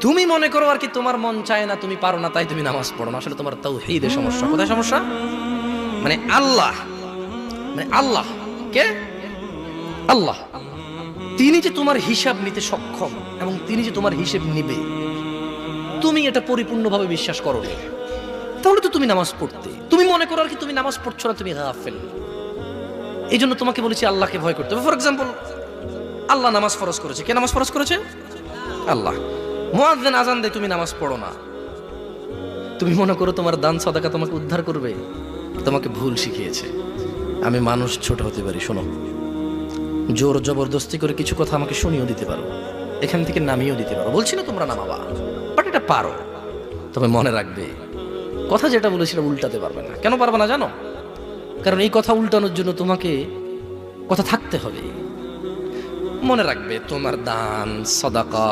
তুমি মনে করো আর কি তোমার মন চায় না, তুমি পারো না, তাই তুমি নামাজ পড়ো না। আসলে তোমার তাওহীদের সমস্যা। কোথায় সমস্যা? মানে আল্লাহ, মানে আল্লাহ কে? আল্লাহ তিনি যে তোমার হিসাব নিতে সক্ষম এবং তিনি যে তোমার হিসেব নিবে, তুমি এটা পরিপূর্ণভাবে বিশ্বাস করো না, তাহলে তো তুমি নামাজ পড়তে। তুমি মনে করো আর কি তুমি নামাজ পড়ছো না, তুমি গাফেল। এই জন্য তোমাকে বলেছি আল্লাহকে ভয় করতে হবে। ফর এক্সাম্পল, আল্লাহ নামাজ ফরজ করেছে। কে নামাজ ফরজ করেছে? আল্লাহ। মুয়াজ্জিন আজান দেয়, তুমি নামাজ পড়ো না। তুমি মনে করো তোমার দান সাদাকা তোমাকে উদ্ধার করবে? তোমাকে ভুল শিখিয়েছে। আমি মানুষ, ছোট হতে পারি, শোনো, জোর জবরদস্তি করে কিছু কথা আমাকে শুনিয়েও দিতে পারো, এখান থেকে নামিয়েও দিতে পারো। বলছি না তোমরা নামাবা, বাট এটা পারো। তবে মনে রাখবে, কথা যেটা বলে সেটা উল্টাতে পারবে না। কেন পারবে না জানো? কারণ এই কথা উল্টানোর জন্য তোমাকে কথা থাকতে হবে। মনে রাখবে, তোমার দান সাদাকা